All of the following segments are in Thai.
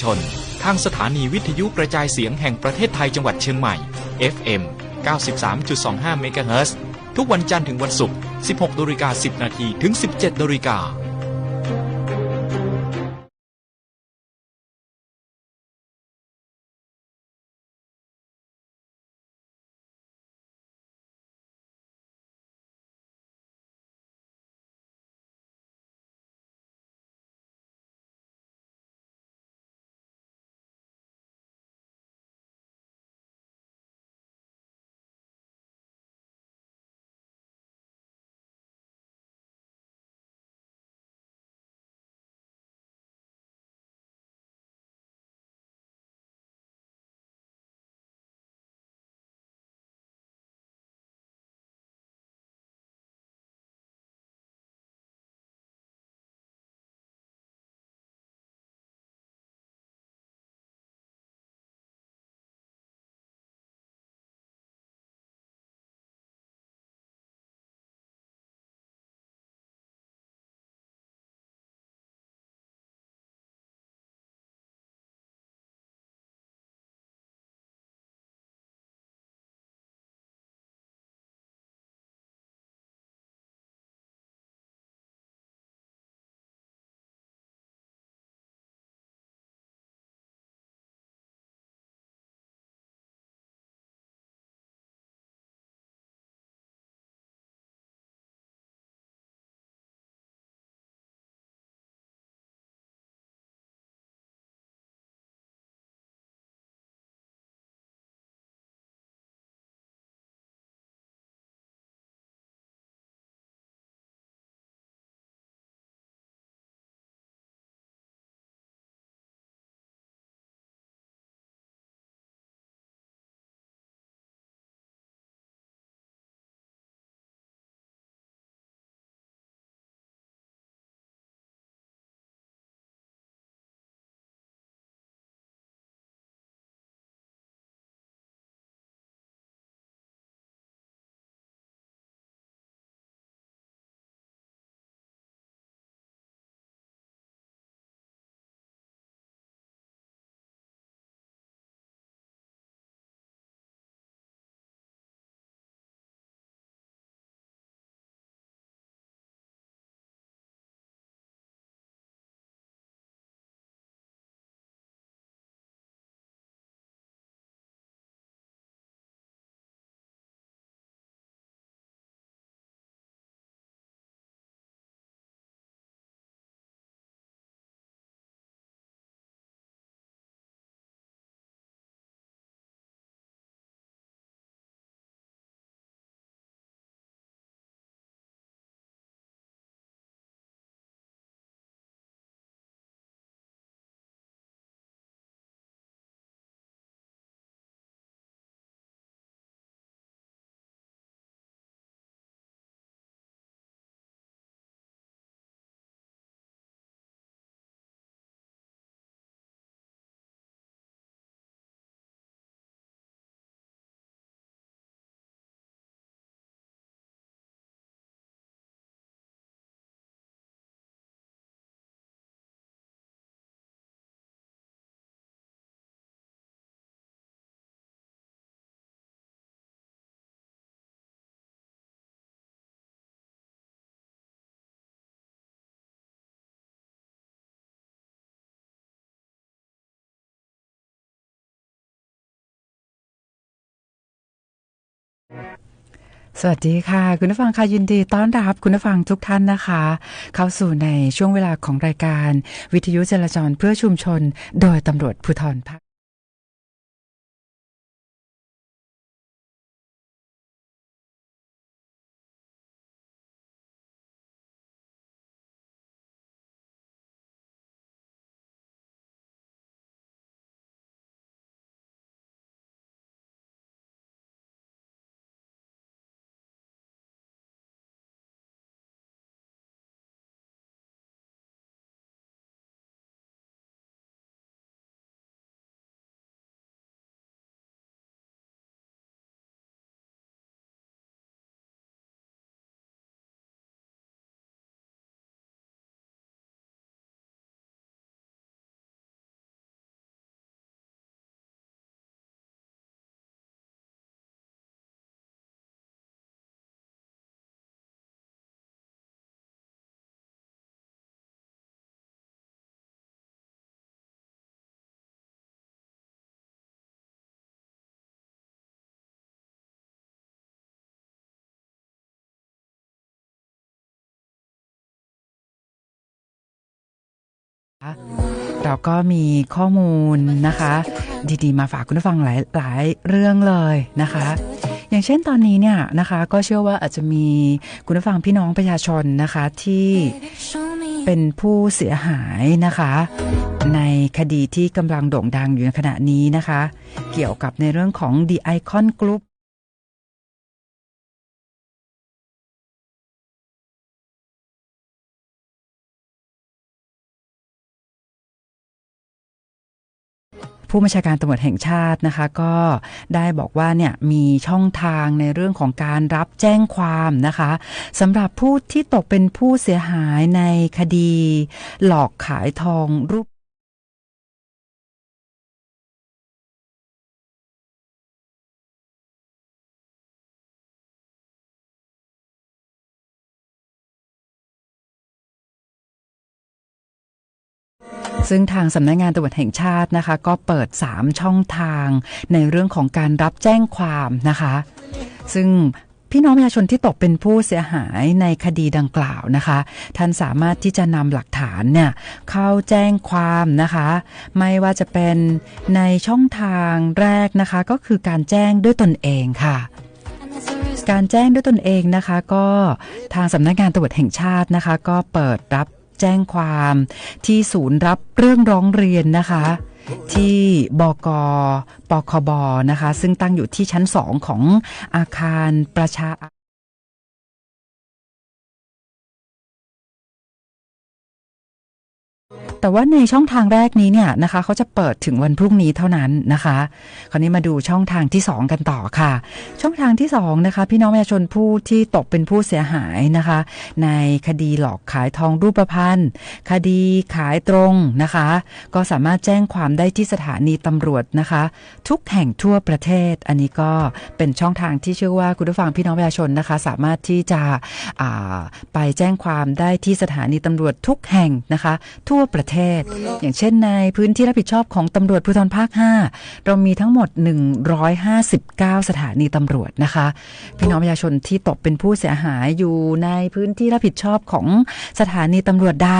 ชนทางสถานีวิทยุกระจายเสียงแห่งประเทศไทยจังหวัดเชียงใหม่ FM 93.25 เมกะเฮิรตซ์ทุกวันจันทร์ถึงวันศุกร์ 16:10 น.ถึง 17:00 น.สวัสดีค่ะคุณผู้ฟังค่ะยินดีต้อนรับคุณผู้ฟังทุกท่านนะคะเข้าสู่ในช่วงเวลาของรายการวิทยุจราจรเพื่อชุมชนโดยตำรวจภูธรภาค เราก็มีข้อมูลนะคะดีๆมาฝากคุณผู้ฟังหลายเรื่องเลยนะคะอย่างเช่นตอนนี้เนี่ยนะคะก็เชื่อว่าอาจจะมีคุณผู้ฟังพี่น้องประชาชนนะคะที่เป็นผู้เสียหายนะคะในคดีที่กำลังโด่งดังอยู่ในขณะนี้นะคะเกี่ยวกับในเรื่องของ The Icon Groupผู้บัญชาการตำรวจแห่งชาตินะคะก็ได้บอกว่าเนี่ยมีช่องทางในเรื่องของการรับแจ้งความนะคะสำหรับผู้ที่ตกเป็นผู้เสียหายในคดีหลอกขายทองรูปซึ่งทางสำนักงานตำรวจแห่งชาตินะคะก็เปิด3ช่องทางในเรื่องของการรับแจ้งความนะคะซึ่งพี่น้องประชาชนที่ตกเป็นผู้เสียหายในคดีดังกล่าวนะคะท่านสามารถที่จะนำหลักฐานเนี่ยเข้าแจ้งความนะคะไม่ว่าจะเป็นในช่องทางแรกนะคะก็คือการแจ้งด้วยตนเองค่ะการแจ้งด้วยตนเองนะคะก็ทางสำนักงานตำรวจแห่งชาตินะคะก็เปิดรับแจ้งความที่ศูนย์รับเรื่องร้องเรียนนะคะที่บก.ปคบ.นะคะซึ่งตั้งอยู่ที่ชั้น2ของอาคารประชาแต่ว่าในช่องทางแรกนี้เนี่ยนะคะเขาจะเปิดถึงวันพรุ่งนี้เท่านั้นนะคะคราวนี้มาดูช่องทางที่2กันต่อค่ะช่องทางที่2นะคะพี่น้องประชาชนผู้ที่ตกเป็นผู้เสียหายนะคะในคดีหลอกขายทองรูปพรรณคดีขายตรงนะคะก็สามารถแจ้งความได้ที่สถานีตำรวจนะคะทุกแห่งทั่วประเทศอันนี้ก็เป็นช่องทางที่เชื่อว่าคุณผู้ฟังพี่น้องประชาชนนะคะสามารถที่จะไปแจ้งความได้ที่สถานีตำรวจทุกแห่งนะคะทั่วประเทศอย่างเช่นในพื้นที่รับผิดชอบของตำรวจภูธรภาค5เรามีทั้งหมด159สถานีตำรวจนะคะพี่น้องประชาชนที่ตกเป็นผู้เสียหายอยู่ในพื้นที่รับผิดชอบของสถานีตำรวจใด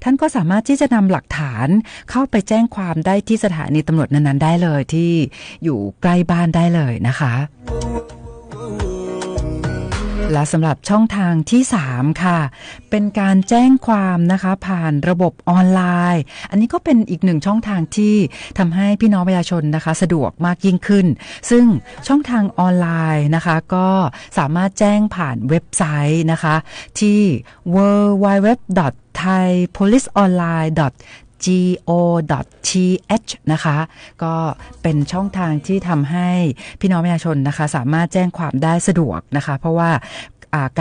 ท่านก็สามารถที่จะนำหลักฐานเข้าไปแจ้งความได้ที่สถานีตำรวจนั้นๆได้เลยที่อยู่ใกล้บ้านได้เลยนะคะและสำหรับช่องทางที่3ค่ะเป็นการแจ้งความนะคะผ่านระบบออนไลน์อันนี้ก็เป็นอีกหนึ่งช่องทางที่ทำให้พี่น้องประชาชนนะคะสะดวกมากยิ่งขึ้นซึ่งช่องทางออนไลน์นะคะก็สามารถแจ้งผ่านเว็บไซต์นะคะที่ www.thaipoliceonline.go.th นะคะก็เป็นช่องทางที่ทำให้พี่น้องประชาชนนะคะสามารถแจ้งความได้สะดวกนะคะเพราะว่า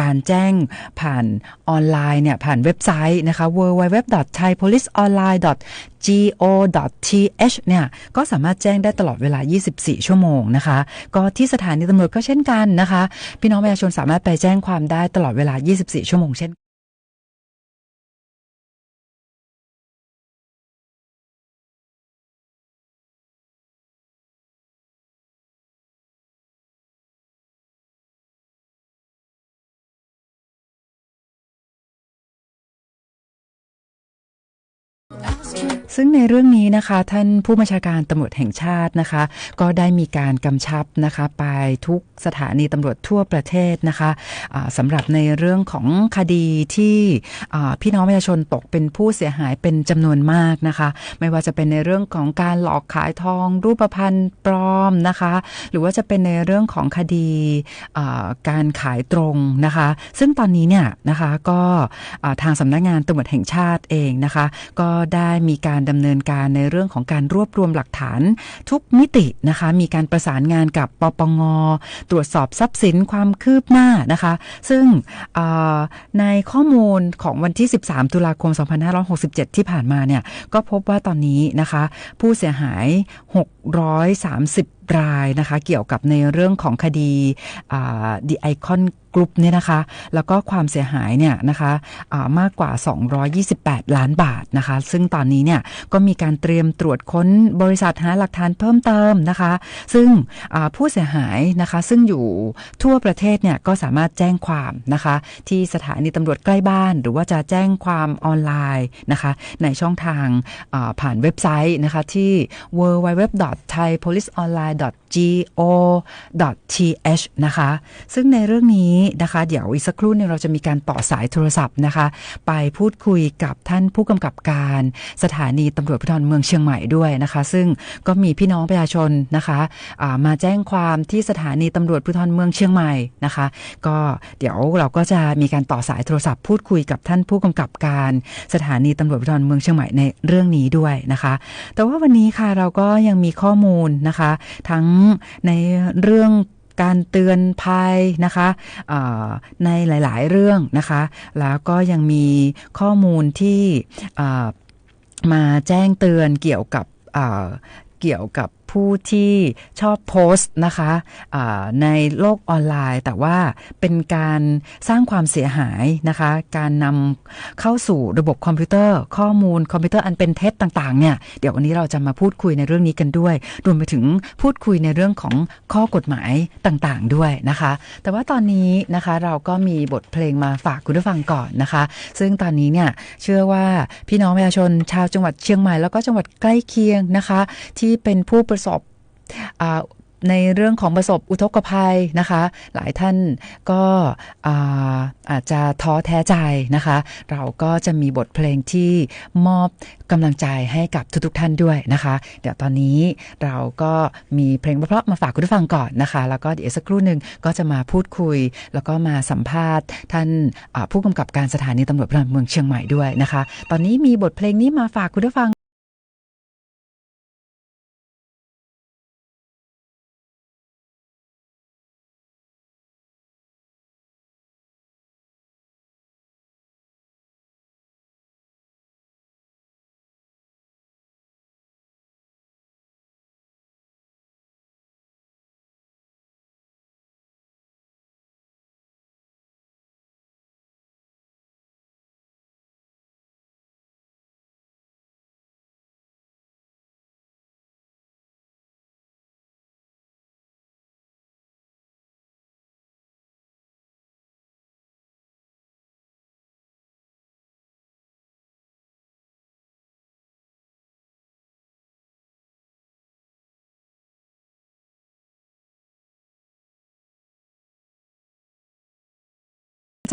การแจ้งผ่านออนไลน์เนี่ยผ่านเว็บไซต์นะคะ www.thaipoliceonline.go.th เนี่ยก็สามารถแจ้งได้ตลอดเวลา24ชั่วโมงนะคะก็ที่สถานีตำรวจก็เช่นกันนะคะพี่น้องประชาชนสามารถไปแจ้งความได้ตลอดเวลา24ชั่วโมงเช่นซึ่งในเรื่องนี้นะคะท่านผู้บัญชาการตำรวจแห่งชาตินะคะก็ได้มีการกำชับนะคะไปทุกสถานีตำรวจทั่วประเทศนะคะสำหรับในเรื่องของคดีที่พี่น้องประชาชนตกเป็นผู้เสียหายเป็นจำนวนมากนะคะไม่ว่าจะเป็นในเรื่องของการหลอกขายทองรูปพรรณปลอมนะคะหรือว่าจะเป็นในเรื่องของคดีการขายตรงนะคะซึ่งตอนนี้เนี่ยนะคะก็ทางสำนักงานตำรวจแห่งชาติเองนะคะก็ได้มีการดำเนินการในเรื่องของการรวบรวมหลักฐานทุกมิตินะคะมีการประสานงานกับปปง.ตรวจสอบทรัพย์สินความคืบหน้านะคะซึ่งในข้อมูลของวันที่13ตุลาคม2567ที่ผ่านมาเนี่ยก็พบว่าตอนนี้นะคะผู้เสียหาย630รายนะคะเกี่ยวกับในเรื่องของคดีThe Icon กรุ๊ปเนี่ยนะคะแล้วก็ความเสียหายเนี่ยนะคะมากกว่า228ล้านบาทนะคะซึ่งตอนนี้เนี่ยก็มีการเตรียมตรวจค้นบริษัทหาหลักฐานเพิ่มเติมนะคะซึ่งผู้เสียหายนะคะซึ่งอยู่ทั่วประเทศเนี่ยก็สามารถแจ้งความนะคะที่สถานีตำรวจใกล้บ้านหรือว่าจะแจ้งความออนไลน์นะคะในช่องทางผ่านเว็บไซต์นะคะที่ www.thaipoliceonline.go.th นะคะซึ่งในเรื่องนี้นะคะเดี๋ยวอีกสักครู่นึงเราจะมีการต่อสายโทรศัพท์นะคะไปพูดคุยกับท่านผู้กำกับการสถานีตำรวจภูธรเมืองเชียงใหม่ด้วยนะคะซึ่งก็มีพี่น้องประชาชนนะคะมาแจ้งความที่สถานีตำรวจภูธรเมืองเชียงใหม่นะคะก็เดี๋ยวเราก็จะมีการต่อสายโทรศัพท์พูดคุยกับท่านผู้กำกับการสถานีตำรวจภูธรเมืองเชียงใหม่ในเรื่องนี้ด้วยนะคะแต่ว่าวันนี้ค่ะเราก็ยังมีข้อมูลนะคะทั้งในเรื่องการเตือนภัยนะคะในหลายๆเรื่องนะคะแล้วก็ยังมีข้อมูลที่มาแจ้งเตือนเกี่ยวกับผู้ที่ชอบโพสต์นะคะในโลกออนไลน์แต่ว่าเป็นการสร้างความเสียหายนะคะการนำเข้าสู่ระบบคอมพิวเตอร์ข้อมูลคอมพิวเตอร์อันเป็นเท็จต่างๆเนี่ยเดี๋ยววันนี้เราจะมาพูดคุยในเรื่องนี้กันด้วยรวมไปถึงพูดคุยในเรื่องของข้อกฎหมายต่างๆด้วยนะคะแต่ว่าตอนนี้นะคะเราก็มีบทเพลงมาฝากคุณผู้ฟังก่อนนะคะซึ่งตอนนี้เนี่ยเชื่อว่าพี่น้องประชาชนชาวจังหวัดเชียงใหม่แล้วก็จังหวัดใกล้เคียงนะคะที่เป็นผู้ประสบในเรื่องของประสบอุทกภัยนะคะหลายท่านก็อาจจะท้อแท้ใจนะคะเราก็จะมีบทเพลงที่มอบกำลังใจให้กับทุกๆท่านด้วยนะคะเดี๋ยวตอนนี้เราก็มีเพลงเพราะๆมาฝากคุณผู้ฟังก่อนนะคะแล้วก็เดี๋ยวสักครู่หนึ่งก็จะมาพูดคุยแล้วก็มาสัมภาษณ์ท่านผู้กำกับการสถานีตำรวจภูธรเมืองเชียงใหม่ด้วยนะคะตอนนี้มีบทเพลงนี้มาฝากคุณผู้ฟัง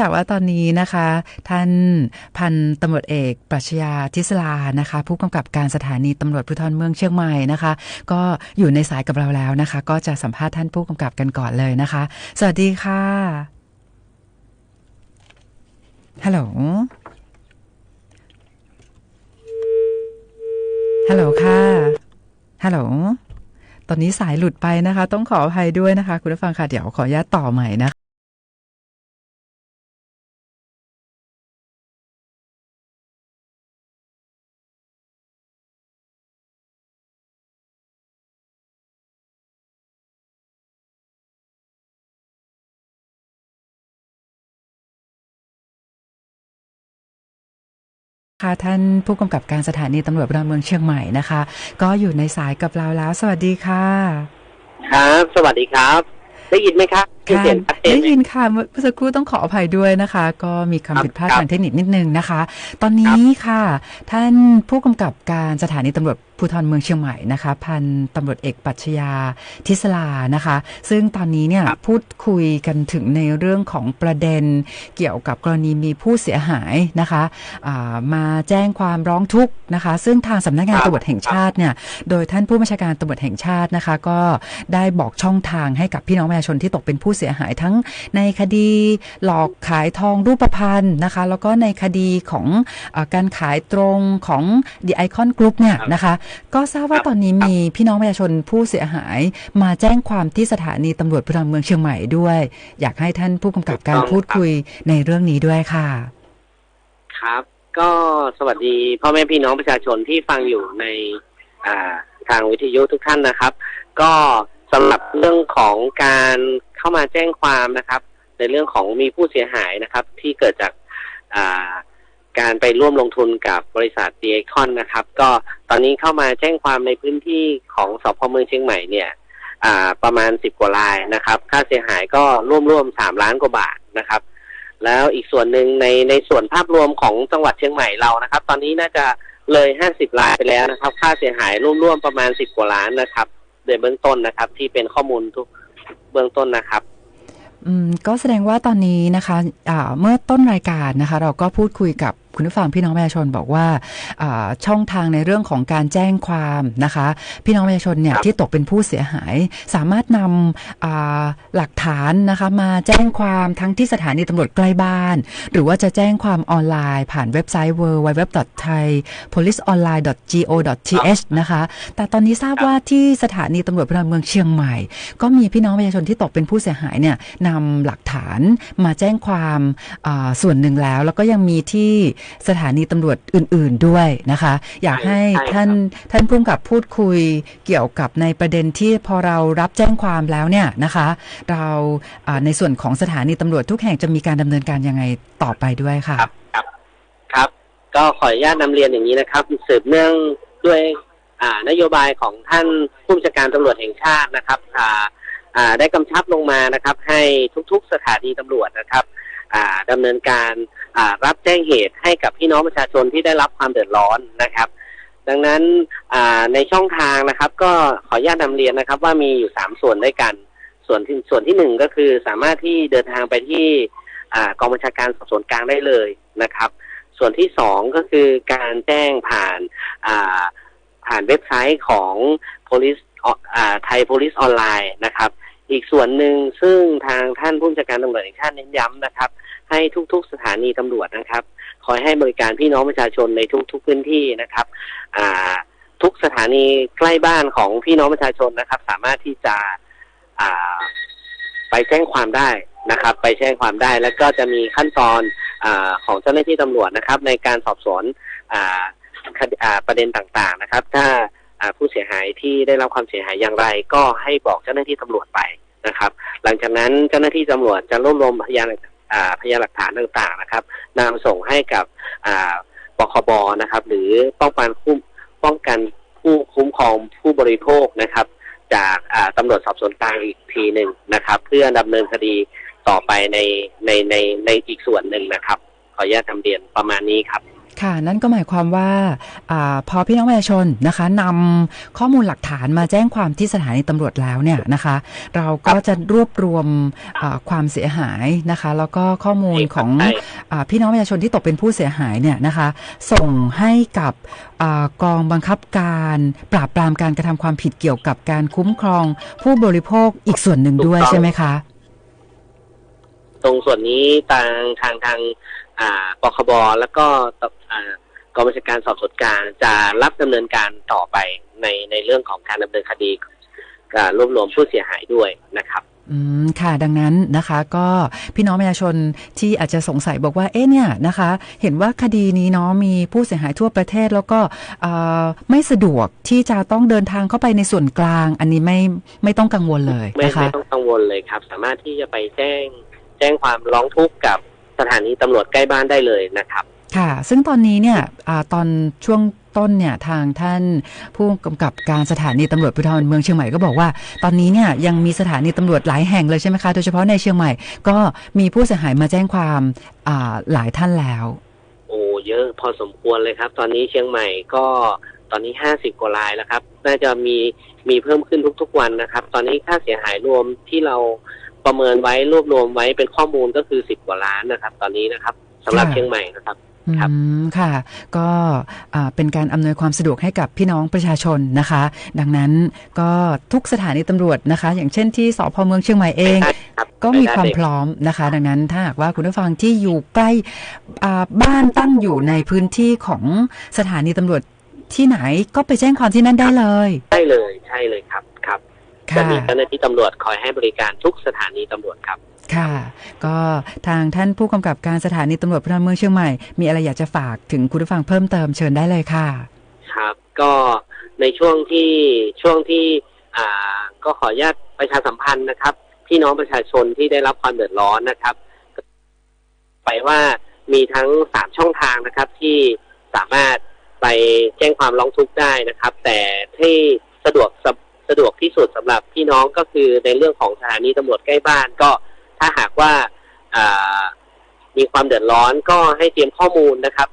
จากว่าตอนนี้นะคะท่านพันตำรวจเอกปรัชญาทิศลานะคะผู้กำกับการสถานีตำรวจภูธรเมืองเชียงใหม่นะคะก็อยู่ในสายกับเราแล้วนะคะก็จะสัมภาษณ์ท่านผู้กำกับกันก่อนเลยนะคะสวัสดีค่ะฮัลโหลฮัลโหลค่ะฮัลโหลตอนนี้สายหลุดไปนะคะต้องขออภัยด้วยนะคะคุณผู้ฟังค่ะเดี๋ยวขออนุญาตต่อใหม่นะคะค่ะท่านผู้กำกับการสถานีตำรวจภูธรเมืองเชียงใหม่นะคะก็อยู่ในสายกับเราแล้วสวัสดีค่ะครับสวัสดีครับได้ยินไหมครับค่ะได้ยินค่ะเมื่อสักครู่ต้องขออภัยด้วยนะคะก็มีคำผิดพลาดทางเทคนิคนิดนึงนะคะตอนนี้ค่ะท่านผู้กำกับการสถานีตำรวจภูธรเมืองเชียงใหม่นะคะพันตำรวจเอกปรัชญาทิศลานะคะซึ่งตอนนี้เนี่ยพูดคุยกันถึงในเรื่องของประเด็นเกี่ยวกับกรณีมีผู้เสียหายนะคะมาแจ้งความร้องทุกข์นะคะซึ่งทางสำนักงานตำรวจแห่งชาติเนี่ยโดยท่านผู้บัญชาการตำรวจแห่งชาตินะคะก็ได้บอกช่องทางให้กับพี่น้องประชาชนที่ตกเป็นผู้เสียหายทั้งในคดีหลอกขายทองรูปพรรณนะคะแล้วก็ในคดีของการขายตรงของ The Icon Group เนี่ยนะคะก็ทราบว่าตอนนี้มีพี่น้องประชาชนผู้เสียหายมาแจ้งความที่สถานีตำรวจภูธรเมืองเชียงใหม่ด้วยอยากให้ท่านผู้กำกับการพูดคุยในเรื่องนี้ด้วยค่ะครับก็สวัสดีพ่อแม่พี่น้องประชาชนที่ฟังอยู่ในทางวิทยุทุกท่านนะครับก็สำหรับเรื่องของการเข้ามาแจ้งความนะครับ ในเรื่องของมีผู้เสียหายนะครับที่เกิดจากการไปร่วมลงทุนกับบริษัทดีไอคอนนะครับก็ตอนนี้เข้ามาแจ้งความในพื้นที่ของสพ.เมืองเชียงใหม่เนี่ยประมาณ10 กว่ารายนะครับค่าเสียหายก็ร่วม3 ล้านกว่าบาทนะครับแล้วอีกส่วนหนึ่งในส่วนภาพรวมของจังหวัดเชียงใหม่เรานะครับตอนนี้น่าจะเลย50 ล้านไปแล้วนะครับค่าเสียหายร่วมประมาณ10 กว่าล้านนะครับโดยเบื้องต้นนะครับที่เป็นข้อมูลทุกเบื้องต้นนะครับก็แสดงว่าตอนนี้นะคะเมื่อต้นรายการนะคะเราก็พูดคุยกับคุณผู้ฟังพี่น้องประชาชนบอกว่าช่องทางในเรื่องของการแจ้งความนะคะพี่น้องประชาชนเนี่ยที่ตกเป็นผู้เสียหายสามารถนำหลักฐานนะคะมาแจ้งความทั้งที่สถานีตำรวจใกล้บ้านหรือว่าจะแจ้งความออนไลน์ผ่านเว็บไซต์ www.thaipoliceonline.go.th นะคะแต่ตอนนี้ทราบว่าที่สถานีตำรวจภูธรเมืองเชียงใหม่ก็มีพี่น้องประชาชนที่ตกเป็นผู้เสียหายเนี่ยนำหลักฐานมาแจ้งความส่วนหนึ่งแล้วก็ยังมีที่สถานีตำรวจอื่นๆด้วยนะคะอยากให้ท่านผู้กำกับพูดคุยเกี่ยวกับในประเด็นที่พอเรารับแจ้งความแล้วเนี่ยนะคะเราในส่วนของสถานีตำรวจทุกแห่งจะมีการดำเนินการยังไงต่อไปด้วยค่ะครับก็ขออนุญาตนำเรียนอย่างนี้นะครับสืบเนื่องด้วยนโยบายของท่านผู้บัญชาการตำรวจแห่งชาตินะครับได้กำชับลงมานะครับให้ทุกๆสถานีตำรวจนะครับดำเนินการรับแจ้งเหตุให้กับพี่น้องประชาชนที่ได้รับความเดือดร้อนนะครับดังนั้นในช่องทางนะครับก็ขออนุญาตนำเรียนนะครับว่ามีอยู่3 ส่วนด้วยกันส่วนที่1ก็คือสามารถที่เดินทางไปที่กองบัญชาการสอบสวนกลางได้เลยนะครับส่วนที่2ก็คือการแจ้งผ่านเว็บไซต์ของ Police Thai Police Online นะครับอีกส่วนหนึ่งซึ่งทางท่านผู้บัญชาการตำรวจแห่งชาติเน้นย้ำนะครับให้ทุกๆสถานีตำรวจนะครับคอยให้บริการพี่น้องประชาชนในทุกพื้นที่นะครับทุกสถานีใกล้บ้านของพี่น้องประชาชนนะครับสามารถที่จะไปแจ้งความได้นะครับไปแจ้งความได้แล้วก็จะมีขั้นตอนของเจ้าหน้าที่ตำรวจนะครับในการสอบสวนประเด็นต่างๆนะครับถ้าผู้เสียหายที่ได้รับความเสียหายอย่างไรก็ให้บอกเจ้าหน้าที่ตำรวจไปนะครับหลังจากนั้นเจ้าหน้าที่ตำรวจจะรวบรวมพยานหลักฐานต่างๆนะครับนำส่งให้กับปคบนะครับหรือป้องกันผู้คุ้มครองผู้บริโภคนะครับจากตำรวจสอบสวนกลางอีกทีหนึ่งนะครับเพื่อดำเนินคดีต่อไปในอีกส่วนหนึ่งนะครับขออนุญาตนำเรียนประมาณนี้ครับค่ะนั่นก็หมายความว่าพอพี่น้องประชาชนนะคะนำข้อมูลหลักฐานมาแจ้งความที่สถานีตำรวจแล้วเนี่ยนะคะเราก็จะรวบรวมความเสียหายนะคะแล้วก็ข้อมูลของพี่น้องประชาชนที่ตกเป็นผู้เสียหายเนี่ยนะคะส่งให้กับกองบังคับการปราบปรามการกระทำความผิดเกี่ยวกับการคุ้มครองผู้บริโภคอีกส่วนหนึ่งด้วยใช่ไหมคะตรงส่วนนี้ทางปคบแล้วก็กองบัญชาการสอบสวนกลางจะรับดำเนินการต่อไปในเรื่องของการดำเนินคดีรวบรวมผู้เสียหายด้วยนะครับค่ะดังนั้นนะคะก็พี่น้องประชาชนที่อาจจะสงสัยบอกว่าเนี่ยนะคะเห็นว่าคดีนี้เนาะมีผู้เสียหายทั่วประเทศแล้วก็ไม่สะดวกที่จะต้องเดินทางเข้าไปในส่วนกลางอันนี้ไม่ต้องกังวลเลยนะคะไม่ต้องกังวลเลยครับสามารถที่จะไปแจ้งความร้องทุกข์กับสถานีตำรวจใกล้บ้านได้เลยนะครับค่ะซึ่งตอนนี้เนี่ยตอนช่วงต้นเนี่ยทางท่านผู้กำกับการสถานีตำรวจภูธรเมืองเชียงใหม่ก็บอกว่าตอนนี้เนี่ยยังมีสถานีตำรวจหลายแห่งเลยใช่ไหมคะโดยเฉพาะในเชียงใหม่ก็มีผู้เสียหายมาแจ้งความหลายท่านแล้วโอ้เยอะพอสมควรเลยครับตอนนี้เชียงใหม่ก็ตอนนี้50 กว่ารายแล้วครับน่าจะมีเพิ่มขึ้นทุกๆวันนะครับตอนนี้ค่าเสียหายรวมที่เราประเมินไว้รวบรวมไว้เป็นข้อมูลก็คือ10 กว่าล้านนะครับตอนนี้นะครับสำหรับเชียงใหม่นะครับค่ะก็เป็นการอำนวยความสะดวกให้กับพี่น้องประชาชนนะคะดังนั้นก็ทุกสถานีตำรวจนะคะอย่างเช่นที่สภ.เมืองเชียงใหม่เองก็มีความพร้อมนะคะดังนั้นถ้าหากว่าคุณผู้ฟังที่อยู่ใกล้บ้านตั้งอยู่ในพื้นที่ของสถานีตำรวจที่ไหนก็ไปแจ้งความที่นั่นได้เลยใช่เลยครับจะมีเจ้าหน้าที่ตำรวจคอยให้บริการทุกสถานีตำรวจครับค่ะก็ทางท่านผู้กำกับการสถานีตำรวจภูธรเมืองเชียงใหม่มีอะไรอยากจะฝากถึงคุณผู้ฟังเพิ่มเติมเชิญได้เลยค่ะครับก็ในช่วงที่ก็ขออนุญาตประชาสัมพันธ์นะครับ พี่น้องประชาชนที่ได้รับความเดือดร้อนนะครับไปว่ามีทั้ง3ช่องทางนะครับที่สามารถไปแจ้งความร้องทุกข์ได้นะครับ แต่ที่สะดวกที่สุดสำหรับพี่น้องก็คือในเรื่องของสถานีตำรวจใกล้บ้านก็ถ้าหากว่ามีความเดือดร้อนก็ให้เตรียมข้อมูลนะครับ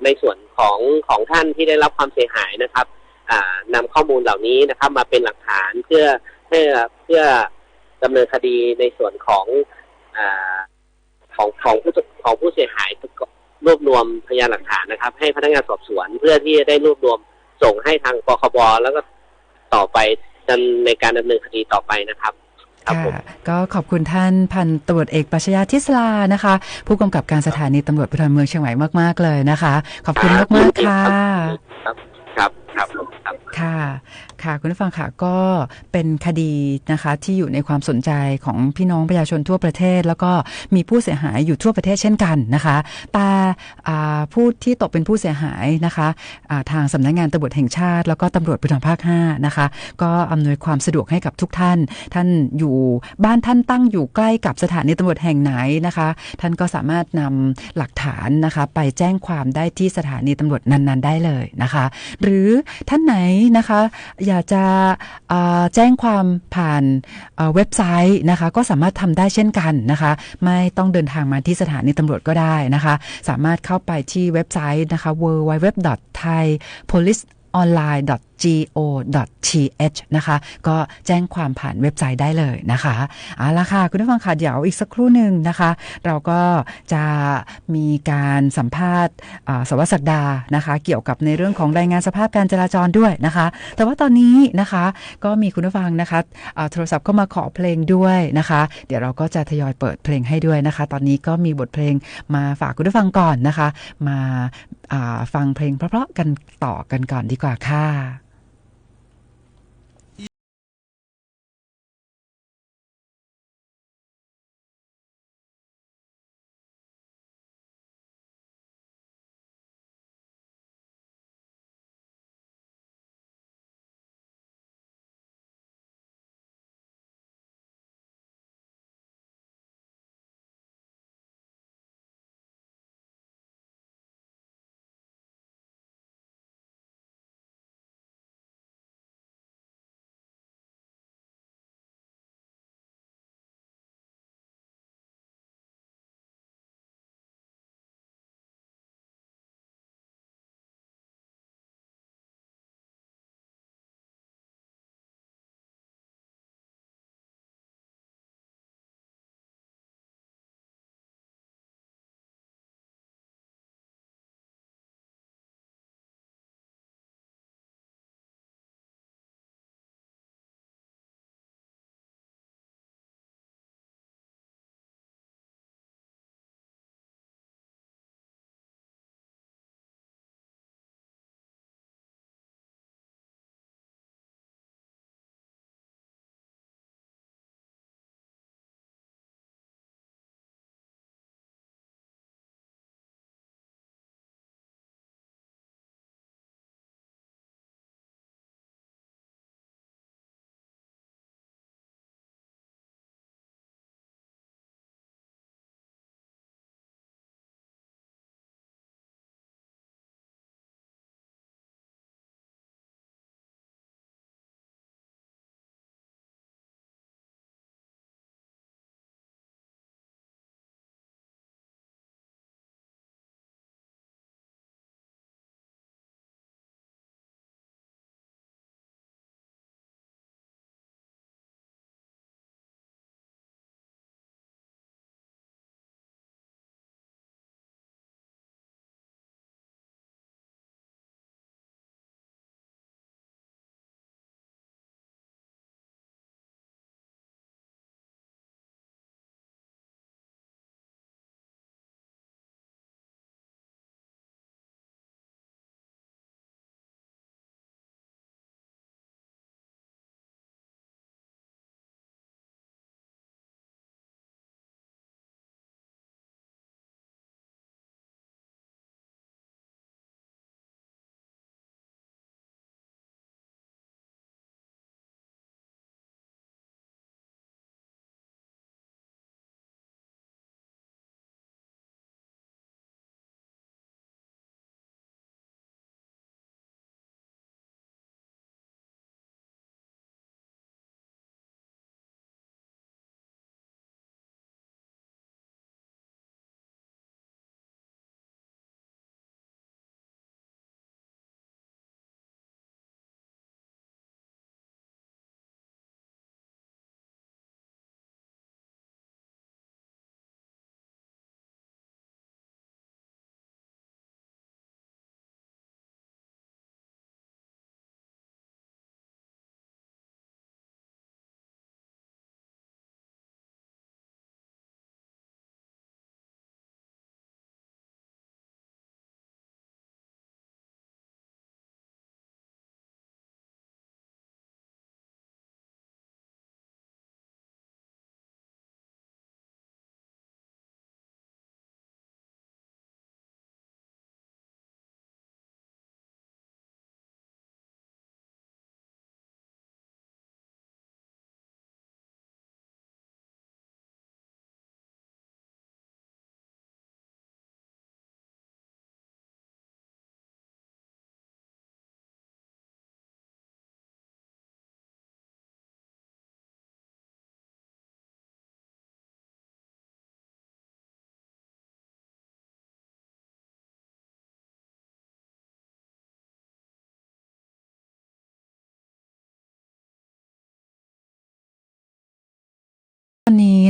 ในส่วนของท่านที่ได้รับความเสียหายนะครับนำข้อมูลเหล่านี้นะครับมาเป็นหลักฐานเพื่อดำเนินคดีในส่วนของผู้เสียหายรวบรวมพยานหลักฐานนะครับให้พนักงานสอบสวนเพื่อที่จะได้รวบรวมส่งให้ทางปคบแล้วก็ต่อไปในการดำเนินคดีต่อไปนะครับก็ขอบคุณท่านพันตำรวจเอกปรัชญาทิศลานะคะผู้กำกับการสถานีตำรวจภูธรเมืองเชียงใหม่มากๆเลยนะคะขอบคุณมากๆค่ะครับค่ะคุณผู้ฟังค่ะก็เป็นคดีนะคะที่อยู่ในความสนใจของพี่น้องประชาชนทั่วประเทศแล้วก็มีผู้เสียหายอยู่ทั่วประเทศเช่นกันนะคะแต่ผู้ที่ตกเป็นผู้เสียหายนะคะทางสำนักงานตำรวจแห่งชาติแล้วก็ตำรวจภูธรภาค5นะคะก็อำนวยความสะดวกให้กับทุกท่านอยู่บ้านท่านตั้งอยู่ใกล้กับสถานีตำรวจแห่งไหนนะคะท่านก็สามารถนำหลักฐานนะคะไปแจ้งความได้ที่สถานีตำรวจนั้นๆได้เลยนะคะหรือท่านไหนนะคะอยากจะแจ้งความผ่านเว็บไซต์นะคะก็สามารถทำได้เช่นกันนะคะไม่ต้องเดินทางมาที่สถานีตำรวจก็ได้นะคะสามารถเข้าไปที่เว็บไซต์นะคะ www.thaipoliceonline.go.th นะคะก็แจ้งความผ่านเว็บไซต์ได้เลยนะคะเอาละค่ะคุณผู้ฟังค่ะเดี๋ยวอีกสักครู่หนึ่งนะคะเราก็จะมีการสัมภาษณ์สวัสดิ์ศักดานะคะเกี่ยวกับในเรื่องของรายงานสภาพการจราจรด้วยนะคะแต่ว่าตอนนี้นะคะก็มีคุณผู้ฟังนะคะโทรศัพท์เข้ามาขอเพลงด้วยนะคะเดี๋ยวเราก็จะทยอยเปิดเพลงให้ด้วยนะคะตอนนี้ก็มีบทเพลงมาฝากคุณผู้ฟังก่อนนะคะมาฟังเพลงเพราะๆกันต่อกันก่อนดีกว่าค่ะ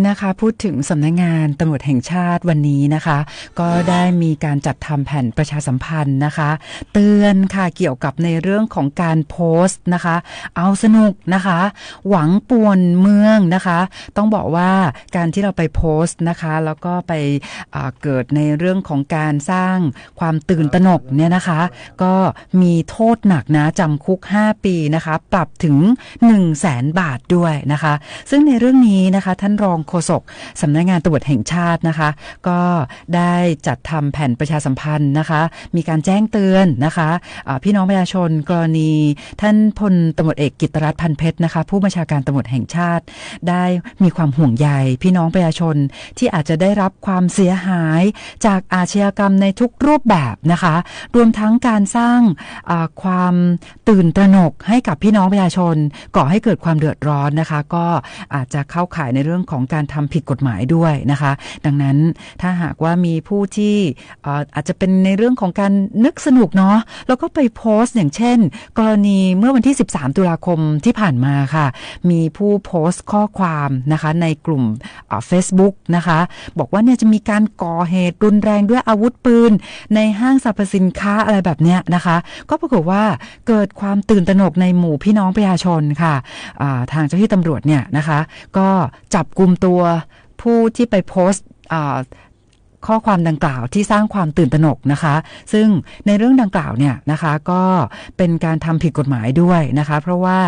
นะคะพูดถึงสำนักงานตำรวจแห่งชาติวันนี้นะคะก็ได้มีการจัดทำแผ่นประชาสัมพันธ์นะคะเตือนค่ะเกี่ยวกับในเรื่องของการโพสต์นะคะเอาสนุกนะคะหวังป่วนเมืองนะคะต้องบอกว่าการที่เราไปโพสต์นะคะแล้วก็ไปเกิดในเรื่องของการสร้างความตื่นตระหนกเนี่ยนะคะก็มีโทษหนักนะจำคุก5 ปีนะคะปรับถึง 100,000 บาทด้วยนะคะซึ่งในเรื่องนี้นะคะท่านรองโฆษกสำนักงานตำรวจแห่งชาตินะคะก็ได้จัดทำแผ่นประชาสัมพันธ์นะคะมีการแจ้งเตือนนะคะพี่น้องประชาชนกรณีท่านพลตำรวจเอกกิตติรัตน์พันเพชรนะคะผู้บัญชาการตำรวจแห่งชาติได้มีความห่วงใยพี่น้องประชาชนที่อาจจะได้รับความเสียหายจากอาชญากรรมในทุกรูปแบบนะคะรวมทั้งการสร้างความตื่นตระหนกให้กับพี่น้องประชาชนก่อให้เกิดความเดือดร้อนนะคะก็อาจจะเข้าข่ายในเรื่องของการทำผิดกฎหมายด้วยนะคะดังนั้นถ้าหากว่ามีผู้ที่อาจจะเป็นในเรื่องของการนึกสนุกเนาะแล้วก็ไปโพสต์อย่างเช่นกรณีเมื่อวันที่13 ตุลาคมที่ผ่านมาค่ะมีผู้โพสต์ข้อความนะคะในกลุ่มFacebook นะคะบอกว่าเนี่ยจะมีการก่อเหตุรุนแรงด้วยอาวุธปืนในห้างสรรพสินค้าอะไรแบบเนี้ยนะคะก็ปรากฏว่าเกิดความตื่นตระหนกในหมู่พี่น้องประชาชนค่ะทางเจ้าหน้าที่ตำรวจเนี่ยนะคะก็จับกุมตัวผู้ที่ไปโพสต์ข้อความดังกล่าวที่สร้างความตื่นตระหนกนะคะซึ่งในเรื่องดังกล่าวเนี่ยนะคะก็เป็นการทำผิดกฎหมายด้วยนะคะเพราะว่า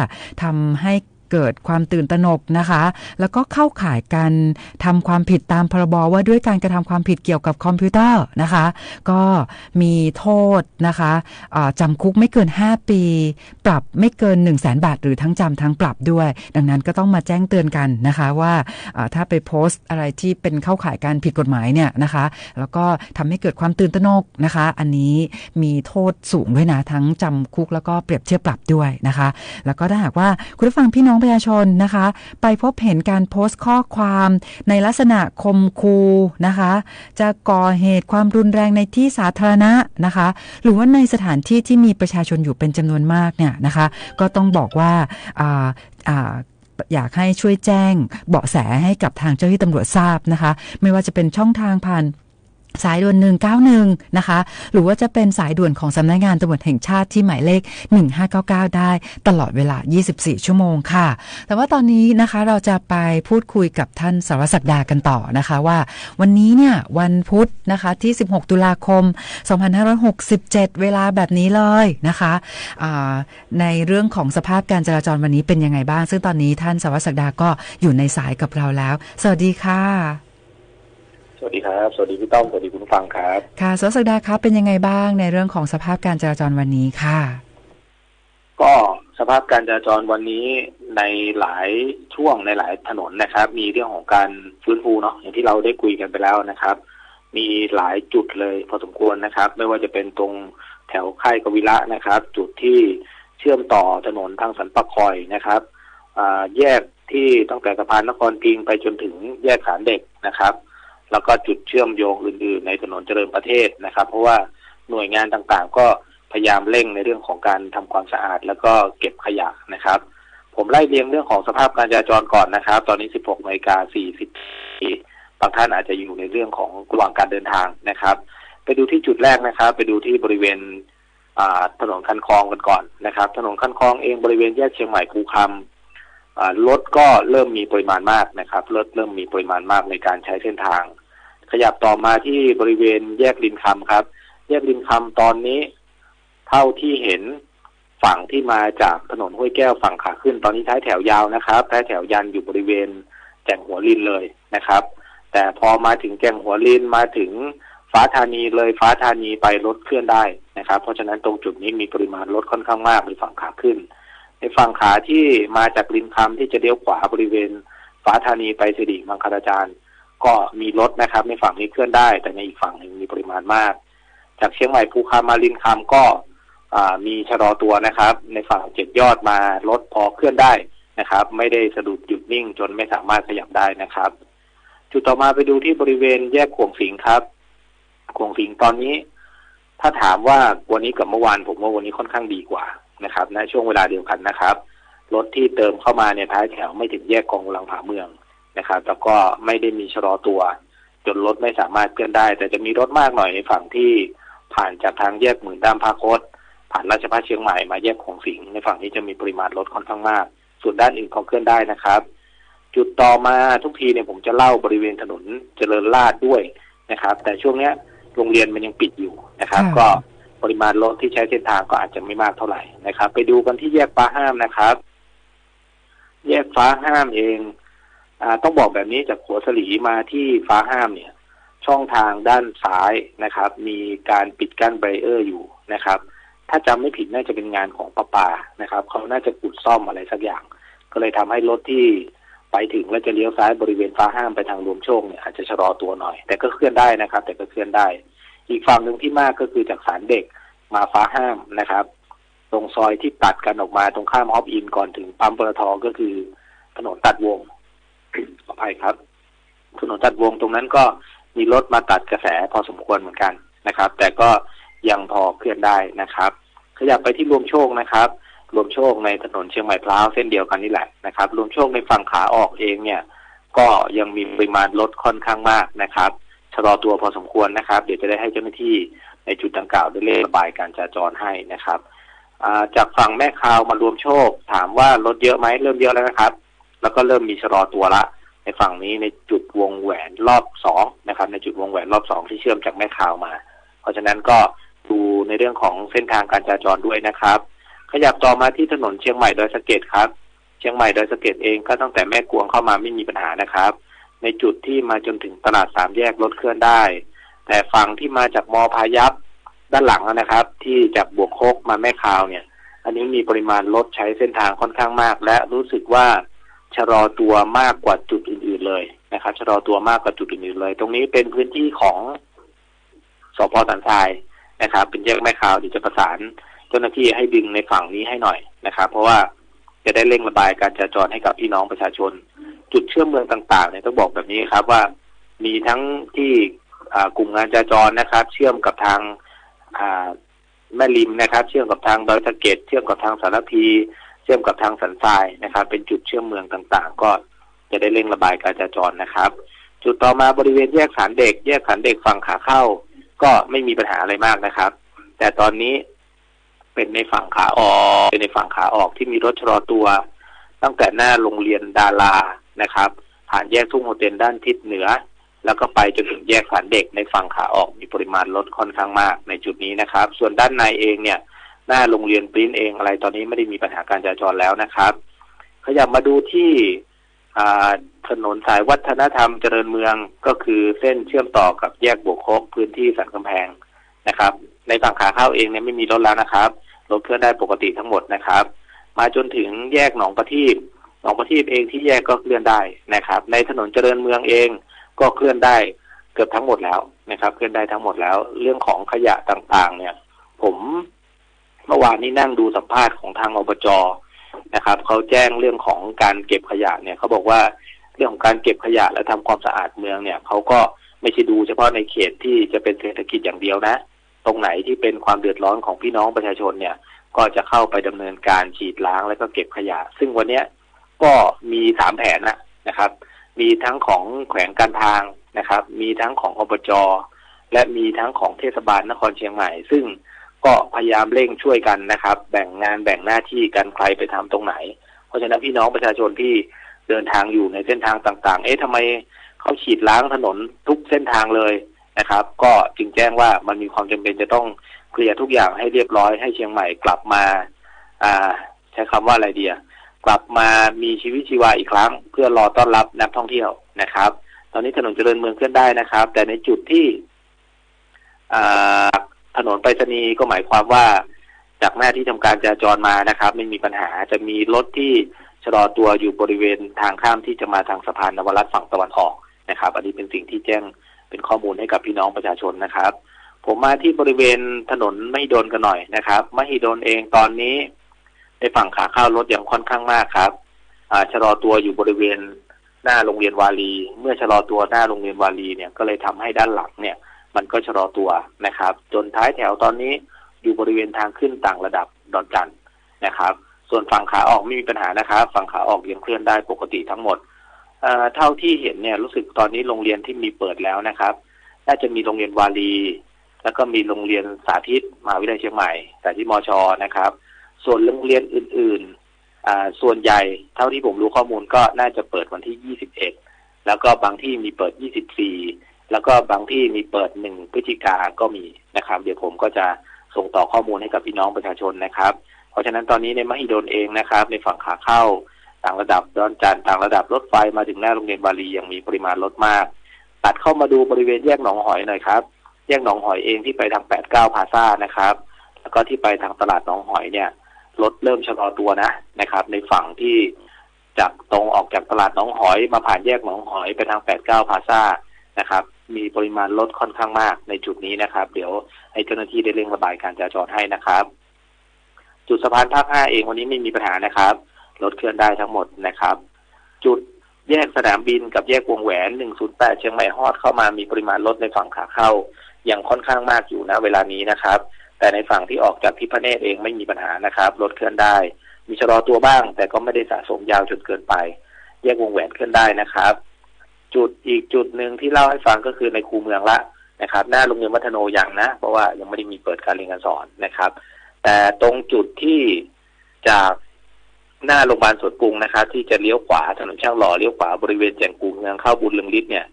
ทำให้เกิดความตื่นตระหนกนะคะแล้วก็เข้าข่ายการทำความผิดตามพรบว่าด้วยการกระทำความผิดเกี่ยวกับคอมพิวเตอร์นะคะก็มีโทษนะคะจำคุกไม่เกิน5 ปีปรับไม่เกิน 100,000 บาทหรือทั้งจำทั้งปรับด้วยดังนั้นก็ต้องมาแจ้งเตือนกันนะคะว่าถ้าไปโพสต์อะไรที่เป็นเข้าข่ายการผิดกฎหมายเนี่ยนะคะแล้วก็ทำให้เกิดความตื่นตระหนกนะคะอันนี้มีโทษสูงด้วยนะทั้งจำคุกแล้วก็เปรียบเทียบปรับด้วยนะคะแล้วก็ถ้าหากว่าคุณผู้ฟังพี่น้องประชาชนนะคะไปพบเห็นการโพสต์ข้อความในลักษณะข่มขู่นะคะจะก่อเหตุความรุนแรงในที่สาธารณะนะคะหรือว่าในสถานที่ที่มีประชาชนอยู่เป็นจำนวนมากเนี่ยนะคะก็ต้องบอกว่าอยากให้ช่วยแจ้งเบาะแสให้กับทางเจ้าหน้าที่ตำรวจทราบนะคะไม่ว่าจะเป็นช่องทางผ่านสายด่วน191นะคะหรือว่าจะเป็นสายด่วนของสำนักงานตำรวจแห่งชาติที่หมายเลข1599ได้ตลอดเวลา24 ชั่วโมงค่ะแต่ว่าตอนนี้นะคะเราจะไปพูดคุยกับท่านสารวัตรศักดากันต่อนะคะว่าวันนี้เนี่ยวันพุธนะคะที่16 ตุลาคม 2567เวลาแบบนี้เลยนะคะในเรื่องของสภาพการจราจรวันนี้เป็นยังไงบ้างซึ่งตอนนี้ท่านสารวัตรศักดาก็อยู่ในสายกับเราแล้วสวัสดีค่ะสวัสดีครับสวัสดีพี่ต้อมสวัสดีคุณผู้ฟังครับค่ะสวัสดีครับเป็นยังไงบ้างในเรื่องของสภาพการจราจรวันนี้ค่ะก็สภาพการจราจรวันนี้ในหลายช่วงในหลายถนนนะครับมีเรื่องของการฟื้นฟูเนาะอย่างที่เราได้คุยกันไปแล้วนะครับมีหลายจุดเลยพอสมควรนะครับไม่ว่าจะเป็นตรงแถวค่ายกวิระนะครับจุดที่เชื่อมต่อถนนทางสันปะคอยนะครับแยกที่ตั้งแต่สะพานนครพิงค์ไปจนถึงแยกศาลเด็กนะครับแล้วก็จุดเชื่อมโยงอื่นๆในถนนเจริญประเทศนะครับเพราะว่าหน่วยงานต่างๆก็พยายามเร่งในเรื่องของการทำความสะอาดแล้วก็เก็บขยะนะครับผมไล่เรียงเรื่องของสภาพการจราจรก่อนนะครับตอนนี้ 16:40 น.บางท่านอาจจะอยู่ในเรื่องของระหว่างการเดินทางนะครับไปดูที่จุดแรกนะครับไปดูที่บริเวณถนนคันคลองกันก่อนนะครับถนนคันคลองเองบริเวณแยกเชียงใหม่คูคำรถก็เริ่มมีปริมาณมากนะครับรถเริ่มมีปริมาณมากในการใช้เส้นทางขยับต่อมาที่บริเวณแยกรินคำครับแยกรินคำตอนนี้เท่าที่เห็นฝั่งที่มาจากถนนห้วยแก้วฝั่งขาขึ้นตอนนี้ท้ายแถวยาวนะครับท้ายแถวยันอยู่บริเวณแก่งหัวลินเลยนะครับแต่พอมาถึงแก่งหัวลินมาถึงฟ้าธานีเลยฟ้าธานีไปรถเคลื่อนได้นะครับเพราะฉะนั้นตรงจุดนี้มีปริมาณรถค่อนข้างมากในฝั่งขาขึ้นในฝั่งขาที่มาจากรินคำที่จะเลี้ยวขวาบริเวณฟ้าธานีไปสิริมังคลาจารย์ก็มีรถนะครับในฝั่งนี้เคลื่อนได้แต่ในอีกฝั่งหนึ่งมีปริมาณมากจากเชียงใหม่ภูคามารินคำก็มีชะลอตัวนะครับในฝั่ง7 ยอดมารถพอเคลื่อนได้นะครับไม่ได้สะดุดหยุดนิ่งจนไม่สามารถขยับได้นะครับจุดต่อมาไปดูที่บริเวณแยกขวงสิงครับขวงสิงตอนนี้ถ้าถามว่าวันนี้กับเมื่อวานผมว่าวันนี้ค่อนข้างดีกว่านะครับในช่วงเวลาเดียวกันนะครับรถที่เติมเข้ามาในท้ายแถวไม่ถึงแยกกองกำลังผาเมือง นะครับแล้วก็ไม่ได้มีชะลอตัวจนรถไม่สามารถเคลื่อนได้แต่จะมีรถมากหน่อยในฝั่งที่ผ่านจากทางแยกหมื่นด้ามพระโคตผ่านราชภัฏเชียงใหม่มาแยกของสิงห์ในฝั่งนี้จะมีปริมาณรถค่อนข้างมากส่วนด้านอื่นเขาเคลื่อนได้นะครับจุดต่อมาทุกทีเนี่ยผมจะเล่าบริเวณถนนเจริญราษฎร์ด้วยนะครับแต่ช่วงเนี้ยโรงเรียนมันยังปิดอยู่นะครับก็ปริมาณรถที่ใช้เส้นทางก็อาจจะไม่มากเท่าไหร่นะครับไปดูกันที่แยกฟ้าห้ามนะครับแยกฟ้าห้ามเองต้องบอกแบบนี้จากหัวสลีมาที่ฟ้าห้ามเนี่ยช่องทางด้านซ้ายนะครับมีการปิดกั้นแบรีเออร์อยู่นะครับถ้าจำไม่ผิดน่าจะเป็นงานของประปานะครับเขาน่าจะขุดซ่อมอะไรสักอย่างก็เลยทำให้รถที่ไปถึงแล้วจะเลี้ยวซ้ายบริเวณฟ้าห้ามไปทางรวมโชคเนี่ยอาจจะชะลอตัวหน่อยแต่ก็เคลื่อนได้นะครับแต่ก็เคลื่อนได้อีกฝั่งหนึ่งที่มากก็คือจากศาลเด็กมาฟ้าห้ามนะครับตรงซอยที่ตัดกันออกมาตรงข้ามฮอปอินก่อนถึงปั๊มปตท.ก็คือถนนตัดวง ขออภัยครับถนนตัดวงตรงนั้นก็มีรถมาตัดกระแสพอสมควรเหมือนกันนะครับแต่ก็ยังพอเคลื่อนได้นะครับขยับไปที่รวมโชคนะครับรวมโชคในถนนเชียงใหม่พร้าวเส้นเดียวกันนี่แหละนะครับรวมโชคในฝั่งขาออกเองเนี่ยก็ยังมีปริมาณรถค่อนข้างมากนะครับชะลอตัวพอสมควรนะครับเดี๋ยวจะได้ให้เจ้าหน้าที่ในจุดดังกล่าวได้เร่งระบายการจราจรให้นะครับจากฝั่งแม่คาวมารวมโชคถามว่ารถเยอะไหมเริ่มเยอะแล้วนะครับแล้วก็เริ่มมีชะลอตัวละในฝั่งนี้ในจุดวงแหวนรอบ2นะครับในจุดวงแหวนรอบ2ที่เชื่อมจากแม่คาวมาเพราะฉะนั้นก็ดูในเรื่องของเส้นทางการจราจรด้วยนะครับขยับต่อมาที่ถนนเชียงใหม่ดอยสะเก็ดครับเชียงใหม่ดอยสะเก็ดเองก็ตั้งแต่แม่กวงเข้ามาไม่มีปัญหานะครับในจุดที่มาจนถึงตลาด3แยกรถเคลื่อนได้แต่ฝั่งที่มาจากม.พายัพด้านหลังนะครับที่จากบวกโคกมาแม่คาวเนี่ยอันนี้มีปริมาณรถใช้เส้นทางค่อนข้างมากและรู้สึกว่าชะลอตัวมากกว่าจุดอื่นๆเลยนะครับชะลอตัวมากกว่าจุดอื่นๆเลยตรงนี้เป็นพื้นที่ของสภ.สันทรายนะครับเป็นแยกแม่คาวที่จะประสานเจ้าหน้าที่ให้ดึงในฝั่งนี้ให้หน่อยนะครับเพราะว่าจะได้เร่งระบายการจราจรให้กับพี่น้องประชาชนจุดเชื่อมเมืองต่างๆเนี่ยต้องบอกแบบนี้ครับว่ามีทั้งที่กลุ่มงานจราจรนะครับเชื่อมกับทางแม่ริมนะครับเชื่อมกับทางดอยสะเก็ดเชื่อมกับทางสารพีเชื่อมกับทางสันทรายนะครับเป็นจุดเชื่อมเมืองต่างๆก็จะได้เร่งระบายการจราจรนะครับจุดต่อมาบริเวณแยกศาลเด็กแยกศาลเด็กฝั่งขาเข้าก็ไม่มีปัญหาอะไรมากนะครับแต่ตอนนี้เป็นในฝั่งขาออกที่มีรถชะลอตัวตั้งแต่หน้าโรงเรียนดารานะครับผ่านแยกทุ่งโฮเทลด้านทิศเหนือแล้วก็ไปจนถึงแยกศาลเด็กในฝั่งขาออกมีปริมาณรถค่อนข้างมากในจุดนี้นะครับส่วนด้านในเองเนี่ยหน้าโรงเรียนปริ้นเองอะไรตอนนี้ไม่ได้มีปัญหาการจราจรแล้วนะครับขยับมาดูที่ถนนสายวัฒนธรรมเจริญเมืองก็คือเส้นเชื่อมต่อกับแยกบวกโคกพื้นที่สันกำแพงนะครับในฝั่งขาเข้าเองเนี่ยไม่มีรถแล้วนะครับรถเคลื่อนได้ปกติทั้งหมดนะครับมาจนถึงแยกหนองประทีปเองที่แยกก็เคลื่อนได้นะครับในถนนเจริญเมืองเองก็เคลื่อนได้เกือบทั้งหมดแล้วนะครับเคลื่อนได้ทั้งหมดแล้วเรื่องของขยะต่างๆเนี่ยผมเมื่อวานนี้นั่งดูสัมภาษณ์ของทางอบจ.นะครับเขาแจ้งเรื่องของการเก็บขยะเนี่ยเขาบอกว่าเรื่องของการเก็บขยะและทำความสะอาดเมืองเนี่ยเขาก็ไม่ใช่ดูเฉพาะในเขตที่จะเป็นเศรษฐกิจอย่างเดียวนะตรงไหนที่เป็นความเดือดร้อนของพี่น้องประชาชนเนี่ยก็จะเข้าไปดำเนินการฉีดล้างแล้วก็เก็บขยะซึ่งวันนี้ก็มี3แผนนะครับมีทั้งของแขวงการทางนะครับมีทั้งของอบจ.และมีทั้งของเทศบาลนครเชียงใหม่ซึ่งก็พยายามเร่งช่วยกันนะครับแบ่งงานแบ่งหน้าที่กันใครไปทำตรงไหนเพราะฉะนั้นพี่น้องประชาชนที่เดินทางอยู่ในเส้นทางต่างๆทำไมเขาฉีดล้างถนนทุกเส้นทางเลยนะครับก็จึงแจ้งว่ามันมีความจำเป็นจะต้องเคลียร์ทุกอย่างให้เรียบร้อยให้เชียงใหม่กลับมาใช้คำว่าอะไรดีกลับมามีชีวิตชีวาอีกครั้งเพื่อรอต้อนรับนักท่องเที่ยวนะครับตอนนี้ถนนเจริญเมืองเคลื่อนได้นะครับแต่ในจุดที่ถนนไปรษณีย์ก็หมายความว่าจากหน้าที่ทำการจราจรมานะครับไม่มีปัญหาจะมีรถที่ชะลอตัวอยู่บริเวณทางข้ามที่จะมาทางสะพานนวรัตน์ฝั่งตะวันออกนะครับอันนี้เป็นสิ่งที่แจ้งเป็นข้อมูลให้กับพี่น้องประชาชนนะครับผมมาที่บริเวณถนนมหิดลกันหน่อยนะครับมหิดลเองตอนนี้ในฝั่งขาเข้ารถยังค่อนข้างมากครับชะลอตัวอยู่บริเวณหน้าโรงเรียนวารีเมื่อชะลอตัวหน้าโรงเรียนวารีเนี่ยก็เลยทำให้ด้านหลังเนี่ยมันก็ชะลอตัวนะครับจนท้ายแถวตอนนี้อยู่บริเวณทางขึ้นต่างระดับดอนจันทร์นะครับส่วนฝั่งขาออกไม่มีปัญหานะครับฝั่งขาออกยังเคลื่อนได้ปกติทั้งหมด เท่าที่เห็นเนี่ยรู้สึกตอนนี้โรงเรียนที่มีเปิดแล้วนะครับน่าจะมีโรงเรียนวารีแล้วก็มีโรงเรียนสาธิตมหาวิทยาลัยเชียงใหม่สาธิตมช.นะครับส่วนโรงเรียนอื่นๆส่วนใหญ่เท่าที่ผมรู้ข้อมูลก็น่าจะเปิดวันที่21แล้วก็บางที่มีเปิด24แล้วก็บางที่มีเปิด1พฤศจิกายนก็มีนะครับเดี๋ยวผมก็จะส่งต่อข้อมูลให้กับพี่น้องประชาชนนะครับเพราะฉะนั้นตอนนี้ในมหิดลเองนะครับในฝั่งขาเข้าต่างระดับดอนจันทร์ต่างระดับรถไฟมาถึงหน้าโรงเรียนวารียังมีปริมาณรถมากตัดเข้ามาดูบริเวณแยกหนองหอยหน่อยครับแยกหนองหอยเองที่ไปทาง89พลาซ่านะครับแล้วก็ที่ไปทางตลาดหนองหอยเนี่ยรถเริ่มชะลอตัวนะครับในฝั่งที่จากตรงออกจากตลาดหนองหอยมาผ่านแยกหนองหอยไปทาง89พลาซ่านะครับมีปริมาณรถค่อนข้างมากในจุดนี้นะครับเดี๋ยวให้เจ้าหน้าที่ได้เร่งระบายการจราจรให้นะครับจุดสะพานภาค5เองวันนี้ไม่มีปัญหานะครับรถเคลื่อนได้ทั้งหมดนะครับจุดแยกสนามบินกับแยกวงแหวน108เชียงใหม่ฮอดเข้ามามีปริมาณรถในฝั่งขาเข้ายังค่อนข้างมากอยู่นะเวลานี้นะครับแต่ในฝั่งที่ออกจากทิพเนตรเองไม่มีปัญหานะครับรถเคลื่อนได้มีชะลอตัวบ้างแต่ก็ไม่ได้สะสมยาวจนเกินไปแยกวงแหวนเคลื่อนได้นะครับอีกจุดหนึ่งที่เล่าให้ฟังก็คือในคูเมืองละนะครับหน้าโรงเรียนวัฒโนยังนะเพราะว่ายังไม่ได้มีเปิดการเรียนการสอนนะครับแต่ตรงจุดที่จากหน้าโรงพยาบาลสวนกรุงนะครับที่จะเลี้ยวขวาถนนช่างหล่อเลี้ยวขวาบริเวณแจ่งกรุงเมืองเข้าบุญเรืองฤทธิ์เนี่ย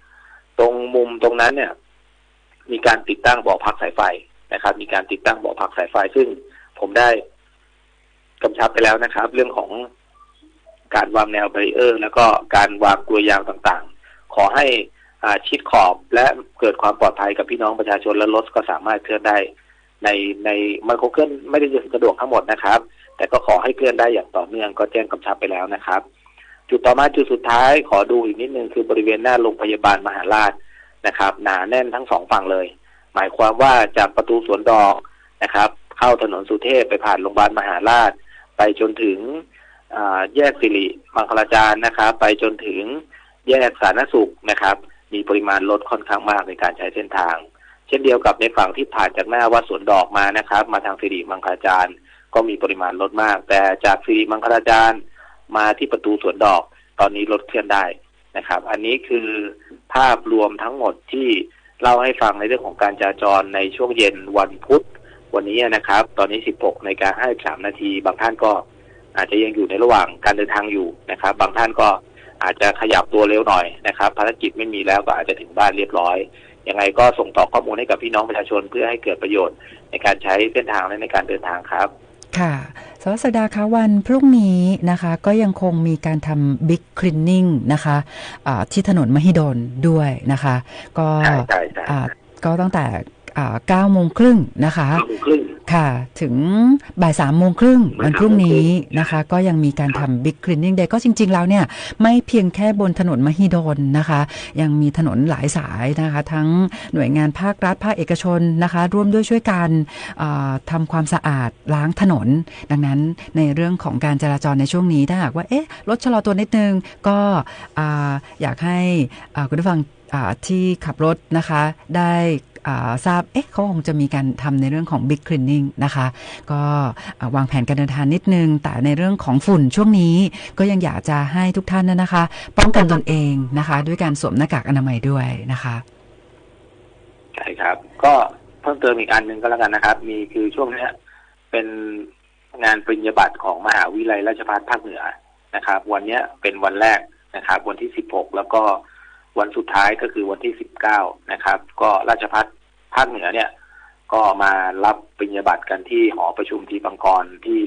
ตรงมุมตรงนั้นเนี่ยมีการติดตั้งบ่อพักสายไฟนะครับมีการติดตั้งบ่อพักสายไฟซึ่งผมได้กำชับไปแล้วนะครับเรื่องของการวางแนวแบรีเออร์แล้วก็การวางกลวยยางต่างๆขอให้ชิดขอบและเกิดความปลอดภัยกับพี่น้องประชาชนและรถก็สามารถเคลื่อนได้ในมันคงเคลื่อนไม่ได้สะดวกทั้งหมดนะครับแต่ก็ขอให้เคลื่อนได้อย่างต่อเนื่องก็แจ้งกำชับไปแล้วนะครับจุดต่อมาจุดสุดท้ายขอดูอีกนิดนึงคือบริเวณหน้าโรงพยาบาลมหาราชนะครับหนาแน่นทั้งสองฝั่งเลยหมายความว่าจากประตูสวนดอกนะครับเข้าถนนสุเทพไปผ่านโรงพยาบาลมหาราชไปจนถึงแยกสิริมังคลาจารย์นะครับไปจนถึงแยกสาธารณสุขนะครับมีปริมาณรถค่อนข้างมากในการใช้เส้นทางเช่นเดียวกับในฝั่งที่ผ่านจากหน้าวัดสวนดอกมานะครับมาทางสิริมังคลาจารย์ก็มีปริมาณรถมากแต่จากสิริมังคลาจารย์มาที่ประตูสวนดอกตอนนี้รถเคลื่อนได้นะครับอันนี้คือภาพรวมทั้งหมดที่เล่าให้ฟังในเรื่องของการจราจรในช่วงเย็นวันพุธวันนี้นะครับตอนนี้ 16:53 นาทีบางท่านก็อาจจะยังอยู่ในระหว่างการเดินทางอยู่นะครับบางท่านก็อาจจะขยับตัวเร็วหน่อยนะครับภารกิจไม่มีแล้วก็อาจจะถึงบ้านเรียบร้อยยังไงก็ส่งต่อข้อมูลให้กับพี่น้องประชาชนเพื่อให้เกิดประโยชน์ในการใช้เส้นทางและในการเดินทางครับค่ะสวัสดีค่ะวันพรุ่งนี้นะคะก็ยังคงมีการทำบิ๊กคลีนนิ่งนะคะที่ถนนมหิดลด้วยนะคะก็ตั้งแต่9:30 น.นะคะค่ะถึงบ่าย 3:30 น.วันพรุ่งนี้นะคะก็ยังมีการทำบิ๊กคลีนนิ่งเดย์ก็จริงๆแล้วเนี่ยไม่เพียงแค่บนถนนมหิดลนะคะยังมีถนนหลายสายนะคะทั้งหน่วยงานภาครัฐภาคเอกชนนะคะร่วมด้วยช่วยกันทำความสะอาดล้างถนนดังนั้นในเรื่องของการจราจรในช่วงนี้ถ้าหากว่ารถชะลอตัวนิดนึงก็อยากให้คุณผู้ฟังที่ขับรถนะคะได้ทราบเขาคงจะมีการทำในเรื่องของ Big Cleaning นะคะก็วางแผนการเดินทางนิดนึงแต่ในเรื่องของฝุ่นช่วงนี้ก็ยังอยากจะให้ทุกท่านนะคะป้องกันตนเองนะคะด้วยการสวมหน้ากากอนามัยด้วยนะคะใช่ครับก็เพิ่มเติมอีกอันนึงก็แล้วกันนะครับมีคือช่วงนี้เป็นงานปริญญาบัตรของมหาวิทยาลัยราชภัฏภาคเหนือนะครับวันนี้เป็นวันแรกนะครับวันที่16แล้วก็วันสุดท้ายก็คือวันที่19นะครับก็ราชภัฏภาคเหนือเนี่ยก็มารับปริญญาบัตรกันที่หอประชุมที่บางกรที่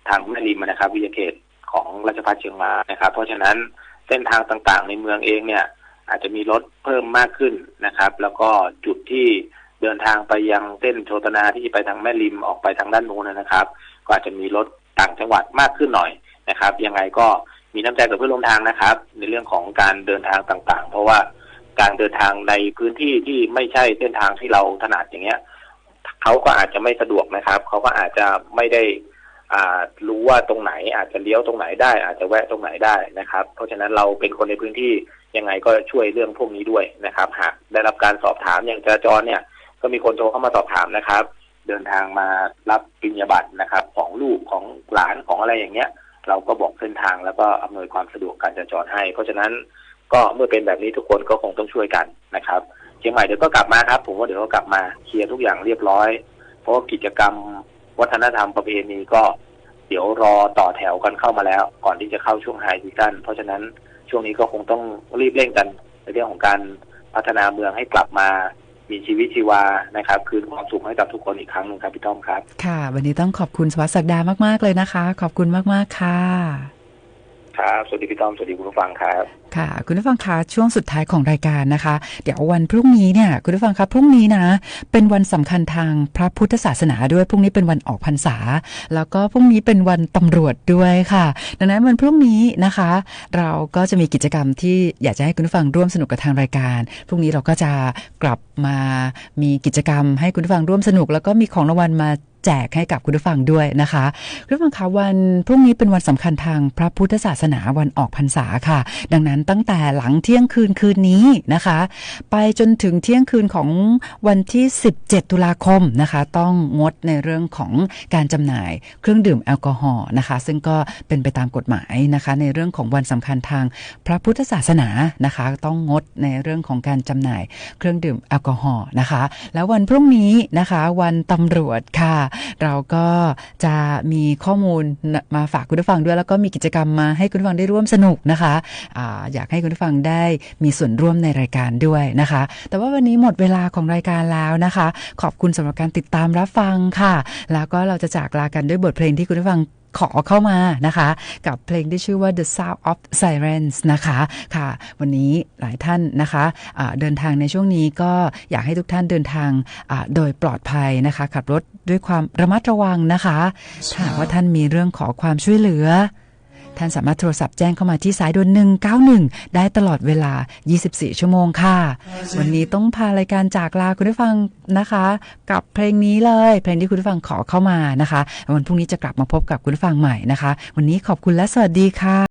ทางแม่ริมนะครับวิทยาเขตของราชภัฏเชียงใหม่นะครับเพราะฉะนั้นเส้นทางต่างๆในเมืองเองเนี่ยอาจจะมีรถเพิ่มมากขึ้นนะครับแล้วก็จุดที่เดินทางไปยังเส้นโชตนาที่ไปทางแม่ริมออกไปทางด้านนู้นนะครับก็อาจจะมีรถต่างจังหวัดมากขึ้นหน่อยนะครับยังไงก็มีน้ำใจกับเพื่อนร่วมทางนะครับในเรื่องของการเดินทางต่างๆเพราะว่าการเดินทางในพื้นที่ที่ไม่ใช่เส้นทางที่เราถนัดอย่างเงี้ยเขาก็อาจจะไม่สะดวกนะครับเขาก็อาจจะไม่ได้รู้ว่าตรงไหนอาจจะเลี้ยวตรงไหนได้อาจจะแวะตรงไหนได้นะครับเพราะฉะนั้นเราเป็นคนในพื้นที่ยังไงก็ช่วยเรื่องพวกนี้ด้วยนะครับหากได้รับการสอบถามอย่างจราจรเนี่ยก็มีคนโทรเข้ามาสอบถามนะครับเดินทางมารับปริญญาบัตรนะครับของลูกของหลานของอะไรอย่างเงี้ย เราก็บอกเส้นทางแล้วก็อำนวยความสะดวกการจราจรให้เพราะฉะนั้นก็เมื่อเป็นแบบนี้ทุกคนก็คงต้องช่วยกันนะครับเชียงใหม่เดี๋ยวก็กลับมาครับผมว่าเดี๋ยวก็กลับมาเคลียร์ทุกอย่างเรียบร้อยเพราะกิจกรรมวัฒนธรรมประเพณีก็เดี๋ยวรอต่อแถวกันเข้ามาแล้วก่อนที่จะเข้าช่วงไฮซีซั่นเพราะฉะนั้นช่วงนี้ก็คงต้องรีบเร่งกันในเรื่องของการพัฒนาเมืองให้กลับมามีชีวิตชีวานะครับคืนความสุขให้กับทุกคนอีกครั้งนึงครับพี่ต้อมครับค่ะวันนี้ต้องขอบคุณสุวัสดิ์ศักดามากๆเลยนะคะขอบคุณมากๆค่ะครับสวัสดีพี่ต้อมสวัสดีคุณผู้ฟังครับค่ะคุณผู้ฟังคะช่วงสุดท้ายของรายการนะคะเดี๋ยววันพรุ่งนี้เนี่ยคุณผู้ฟังคะพรุ่งนี้นะเป็นวันสำคัญทางพระพุทธศาสนาด้วยพรุ่งนี้เป็นวันออกพรรษาแล้วก็พรุ่งนี้เป็นวันตำรวจด้วยค่ะดังนั้นวันพรุ่งนี้นะคะเราก็จะมีกิจกรรมที่อยากจะให้คุณผู้ฟังร่วมสนุกกับทางรายการพรุ่งนี้เราก็จะกลับมามีกิจกรรมให้คุณผู้ฟังร่วมสนุกแล้วก็มีของรางวัลมาแจกให้กับคุณผู้ฟังด้วยนะคะคุณผู้ฟังคะวันพรุ่งนี้เป็นวันสำคัญทางพระพุทธศาสนาวันออกพรรษาค่ะดังนั้นตั้งแต่หลังเที่ยงคืนนี้นะคะไปจนถึงเที่ยงคืนของวันที่17ตุลาคมนะคะต้องงดในเรื่องของการจำหน่ายเครื่องดื่มแอลกอฮอล์นะคะซึ่งก็เป็นไปตามกฎหมายนะคะในเรื่องของวันสำคัญทางพระพุทธศาสนานะคะต้องงดในเรื่องของการจำหน่ายเครื่องดื่มแอลกอฮอล์นะคะแล้ววันพรุ่งนี้นะคะวันตำรวจค่ะเราก็จะมีข้อมูลมาฝากคุณผู้ฟังด้วยแล้วก็มีกิจกรรมมาให้คุณผู้ฟังได้ร่วมสนุกนะคะอยากให้คุณผู้ฟังได้มีส่วนร่วมในรายการด้วยนะคะแต่ว่าวันนี้หมดเวลาของรายการแล้วนะคะขอบคุณสำหรับการติดตามรับฟังค่ะแล้วก็เราจะจากลากันด้วยบทเพลงที่คุณผู้ฟังขอเข้ามานะคะกับเพลงที่ชื่อว่า The Sound of Sirens นะคะค่ะวันนี้หลายท่านนะคะเดินทางในช่วงนี้ก็อยากให้ทุกท่านเดินทางโดยปลอดภัยนะคะขับรถด้วยความระมัดระวังนะคะถ้าว่าท่านมีเรื่องขอความช่วยเหลือท่านสามารถโทรศัพท์แจ้งเข้ามาที่สายด่วน191ได้ตลอดเวลา24ชั่วโมงค่ะวันนี้ต้องพารายการจากลาคุณผู้ฟังนะคะกับเพลงนี้เลยเพลงที่คุณผู้ฟังขอเข้ามานะคะวันพรุ่งนี้จะกลับมาพบกับคุณผู้ฟังใหม่นะคะวันนี้ขอบคุณและสวัสดีค่ะ